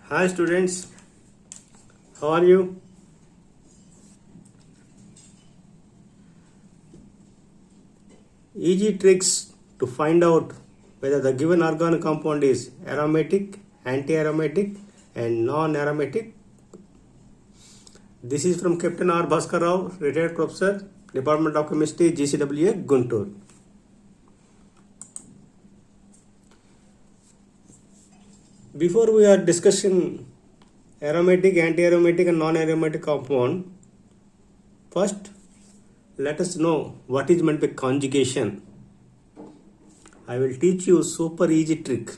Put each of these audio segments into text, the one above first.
Hi students, how are you? Easy tricks to find out whether the given organic compound is aromatic, anti-aromatic and non-aromatic. This is from Capt. R.Bhaskararao Retd Professor, Department of Chemistry, GCwa, Guntur. Before we are discussing aromatic, anti-aromatic and non-aromatic compound, first let us know what is meant by conjugation. I will teach you super easy trick.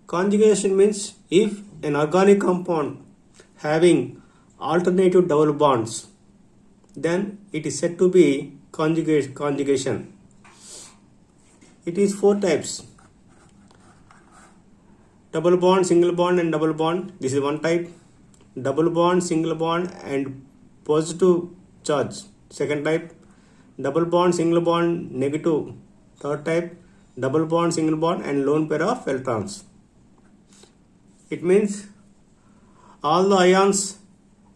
Conjugation means if an organic compound having alternative double bonds, then it is said to be conjugation. It is 4 types. Double bond, single bond and double bond. This is one type. Double bond, single bond and positive charge. Second type. Double bond, single bond, negative. Third type. Double bond, single bond and lone pair of electrons. It means all the ions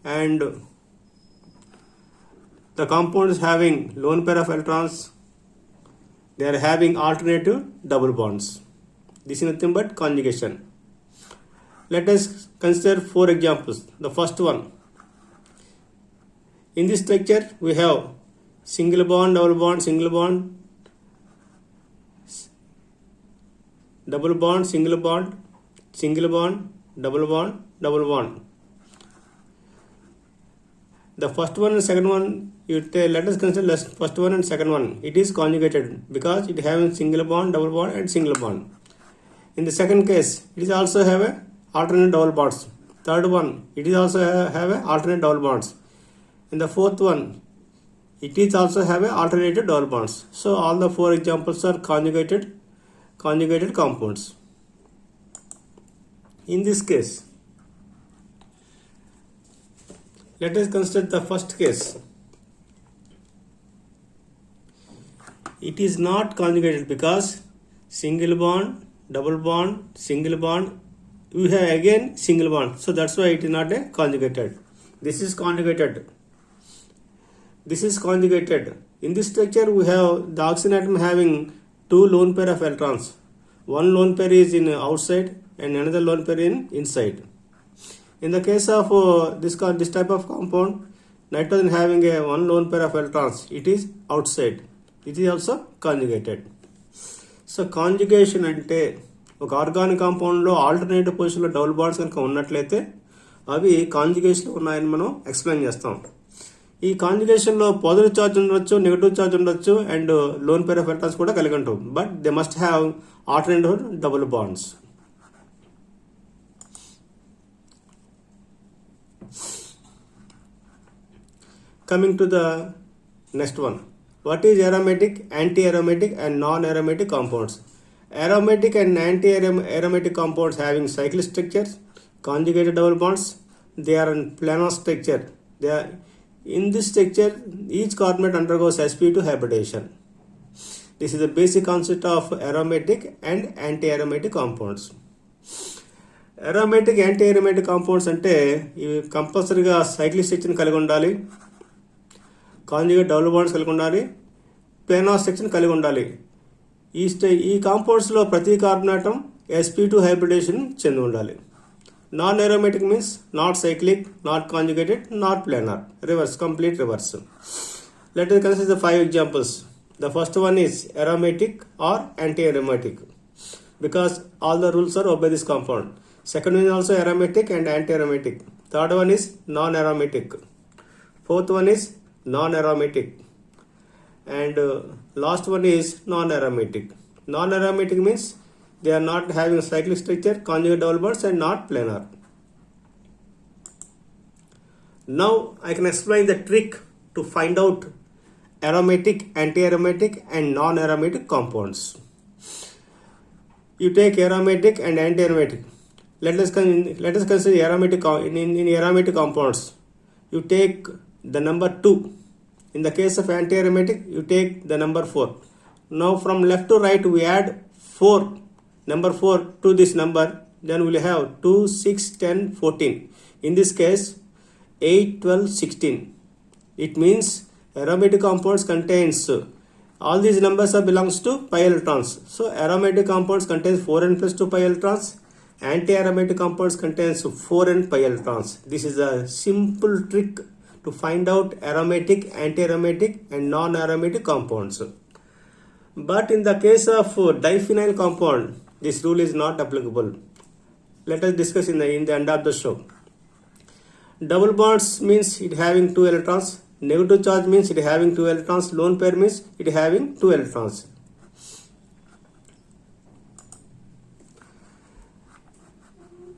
and the compounds having lone pair of electrons, they are having alternative double bonds. This is nothing but conjugation. Let us consider 4 examples. The first one. In this structure, we have single bond, double bond, single bond, double bond, single bond, single bond, double bond, double bond. The first one and second one, let us consider first one and second one. It is conjugated because it having single bond, double bond and single bond. In the second case, it is also have a alternate double bonds. Third one, it is also have a alternate double bonds. In the fourth one, it is also have a alternated double bonds. So all the 4 examples are conjugated compounds. In this case, let us consider the first case. It is not conjugated because single bond, double bond, single bond, we have again single bond. So that's why it is not a conjugated. This is conjugated. This is conjugated. In this structure, we have the oxygen atom having 2 lone pair of electrons. One lone pair is in outside and another lone pair in inside. In the case of this type of compound, nitrogen having a 1 lone pair of electrons, it is outside. It is also conjugated. So conjugation ante ఒక organic కాంపౌండ్లో alternative పొజిషన్లో double bonds కనుక ఉన్నట్లయితే అవి conjugation ఉన్నాయని మనం explain చేస్తాం. ఈ కాంజుగేషన్లో పాజిటివ్ ఛార్జ్ ఉండొచ్చు, నెగిటివ్ ఛార్జ్ ఉండొచ్చు and lone pair of electrons కూడా కలిగి ఉంటాం. But they must have alternative double bonds. Coming to the next one. What is aromatic, anti-aromatic and non-aromatic compounds? Aromatic and anti-aromatic compounds having cyclic structures, conjugated double bonds, they are in planar structure. They are in this structure, each carbonate undergoes sp2 hybridization. This is the basic concept of aromatic and anti-aromatic compounds. Aromatic, anti-aromatic compounds అంటే ఇవి కంపల్సరీగా cyclic స్ట్రక్చర్ని కలిగి ఉండాలి, conjugate double bonds కలిగి ఉండాలి, planar స్ట్రక్చర్ని కలిగి ఉండాలి. ఈ కాంపౌండ్స్లో ప్రతి కార్బన్ sp2 హైబ్రిడేషన్ చెంది ఉండాలి. Non aromatic means not cyclic, not conjugated, not planar, reverse, complete reverse. Let us consider the 5 examples. The first one is aromatic or anti-aromatic because all the rules are obeyed this compound. Second one is also aromatic and anti-aromatic. Third one is non-aromatic. Fourth one is non-aromatic. And last one is non-aromatic. Non-aromatic means they are not having cyclic structure, conjugate double bonds and not planar. Now I can explain the trick to find out aromatic, anti-aromatic and non-aromatic compounds. You take aromatic and anti-aromatic. Let us consider aromatic in aromatic compounds. You take the number 2. In the case of anti-aromatic, you take the number 4. Now from left to right we add 4 number 4 to this number, then we will have 2, 6, 10, 14. In this case, 8, 12, 16. It means aromatic compounds contains all these numbers are belongs to pi electrons. So aromatic compounds contains 4n plus 2 pi electrons. Anti-aromatic compounds contains 4n pi electrons. This is a simple trick to find out aromatic, anti-aromatic and non-aromatic compounds. But in the case of diphenyl compound, this rule is not applicable. Let us discuss in the end of the show. Double bonds means it having 2 electrons. Negative charge means it having 2 electrons. Lone pair means it having 2 electrons.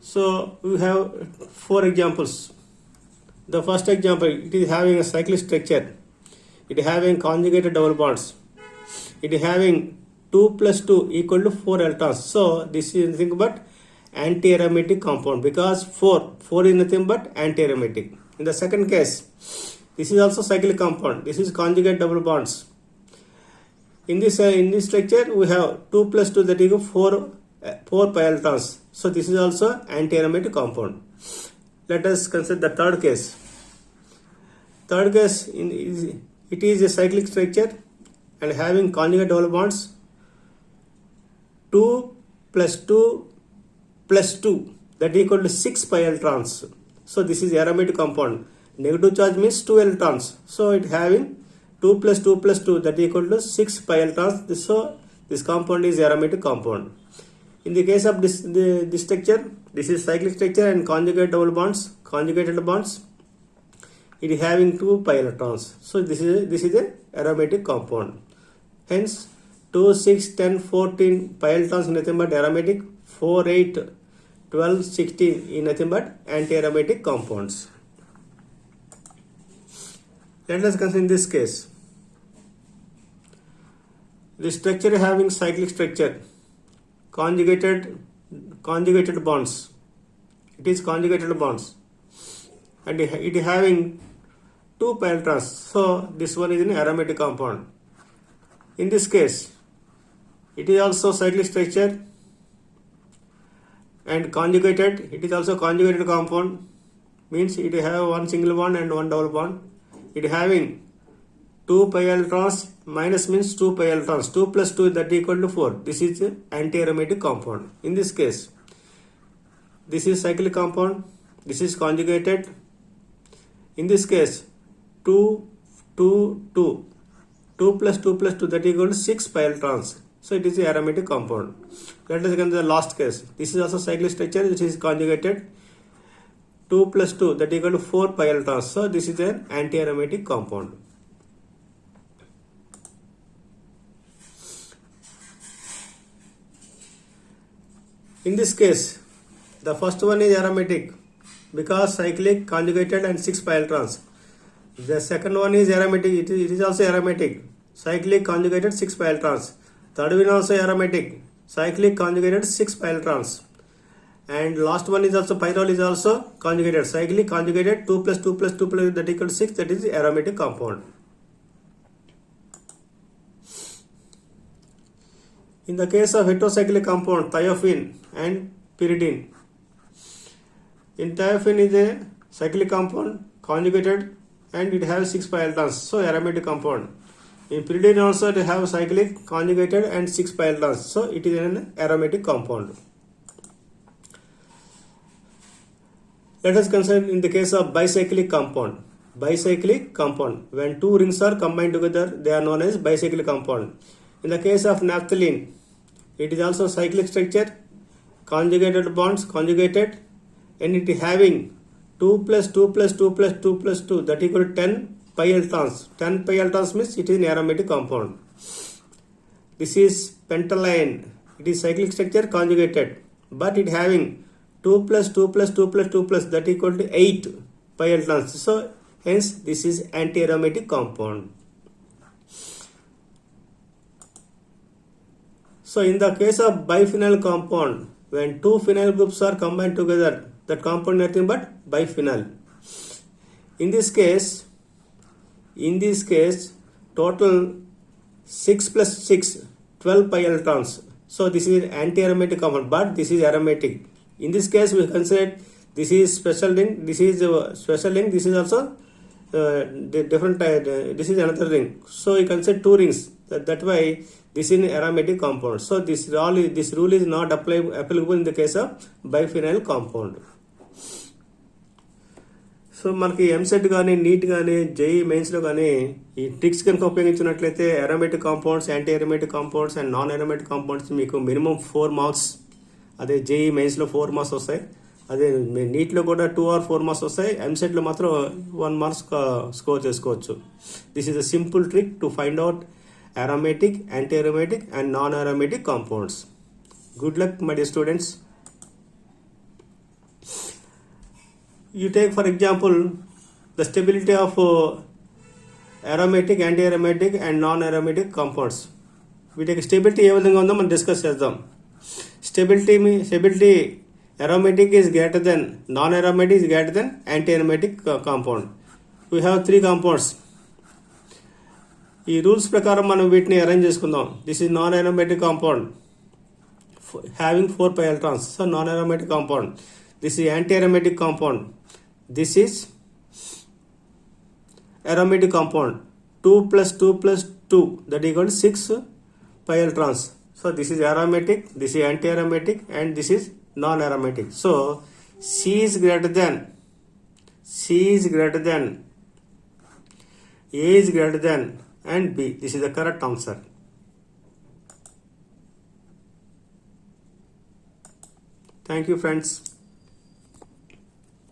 So we have 4 examples. The first example, it is having a cyclic structure. It is having conjugated double bonds. It is having 2 plus 2 equal to 4 electrons. So this is nothing but anti-aromatic compound because 4 is nothing but anti-aromatic. In the second case, this is also cyclic compound. This is conjugate double bonds. In this structure, we have 2 plus 2 that equals 4 pi electrons. So this is also anti-aromatic compound. Let us consider the third case. Third case, it is a cyclic structure and having conjugate double bonds. 2 plus 2 plus 2 that equal to 6 pi electrons. So this is aromatic compound. Negative charge means 2 electrons. So it having 2 plus 2 plus 2 that equal to 6 pi electrons. So this compound is aromatic compound. In the case of this structure, this is cyclic structure and conjugate double bonds, conjugated bonds. It is having 2 pi electrons. So this is a aromatic compound. Hence 2, 6, 10, 14 pi electrons is nothing but aromatic. 4, 8, 12, 16 is nothing but anti-aromatic compounds. Let us consider in this case. The structure having cyclic structure, conjugated bonds. It is conjugated bonds, and it is having 2 pi electrons. So this one is an aromatic compound. In this case, it is also cyclic structure and conjugated. It is also conjugated compound. Means it have one single bond and one double bond. It having 2 pi electrons, minus means 2 pi electrons. 2 plus 2 that equal to 4. This is anti-aromatic compound. In this case, this is cyclic compound. This is conjugated. In this case, 2 plus 2 plus 2 that equal to 6 pi electrons. So it is an aromatic compound. Let us consider the last case. This is also cyclic structure which is conjugated. 2 plus 2 that equal to 4 pi electrons. So this is an anti-aromatic compound. In this case, the first one is aromatic because cyclic, conjugated and 6 pi electrons. The second one is aromatic. It is also aromatic. Cyclic, conjugated 6 pi electrons. Third one also aromatic. Cyclic, conjugated 6 pi electrons. And last one is also pyrrole is also conjugated. Cyclic, conjugated 2 plus 2 plus 2 plus that equal to 6. That is aromatic compound. In the case of heterocyclic compound, thiophene and pyridine. In thiophene is a cyclic compound, conjugated, and it has 6 pi electrons. So aromatic compound. In pyridine also they have cyclic, conjugated and 6 pi electrons. So it is an aromatic compound. Let us consider in the case of bicyclic compound. Bicyclic compound. When 2 rings are combined together, they are known as bicyclic compound. In the case of naphthalene, it is also cyclic structure, conjugated bonds, conjugated, and it is having 2 plus 2 plus 2 plus 2 plus 2 that equal to 10 pi electrons. 10 pi electrons means it is an aromatic compound. This is pentylene. It is cyclic structure, conjugated, but it having 2 plus 2 plus 2 plus 2 plus that equal to 8 pi electrons. So hence this is anti-aromatic compound. So in the case of biphenyl compound, when 2 phenyl groups are combined together, that compound is nothing but biphenyl. In this case, total 6 plus 6, 12 pi electrons. So this is anti-aromatic compound, but this is aromatic. In this case, we consider this is special ring, this is special ring, this is also different. This is another ring. So you consider two rings. That why this is aromatic compound. So this rule is not applicable in the case of biphenyl compound. So మనకి ఎంసెట్ కానీ neat కానీ JEE మెయిన్స్లో కానీ ఈ tricks కనుక ఉపయోగించినట్లయితే aromatic compounds, anti aromatic compounds and non aromatic compounds మీకు minimum 4 marks, అదే జేఈ మెయిన్స్లో 4 మార్క్స్ వస్తాయి, అదే నీట్లో కూడా 2 or 4 మార్క్స్ వస్తాయి, ఎంసెట్లో మాత్రం 1 మార్క్స్ స్కోర్ చేసుకోవచ్చు. This is a simple trick to find out aromatic, anti-aromatic and non-aromatic compounds. Good luck, my dear students. You take for example the stability of aromatic, anti-aromatic and non-aromatic compounds. We take stability ఏ విధంగా ఉందో మనం discuss చేద్దాం. Stability aromatic is greater than, non-aromatic is greater than anti-aromatic compound. We have 3 compounds. ఈ rules ప్రకారం మనం వీటిని arrange చేసుకుందాం. This is non aromatic compound having 4 pi electrons. So non aromatic compound. This is anti aromatic compound. This is aromatic compound. 2 + 2 + 2 that equals 6 pi electrons. So this is aromatic, this is anti aromatic and this is non aromatic. So C is greater than, A is greater than and B. This is the correct answer. Thank you, friends.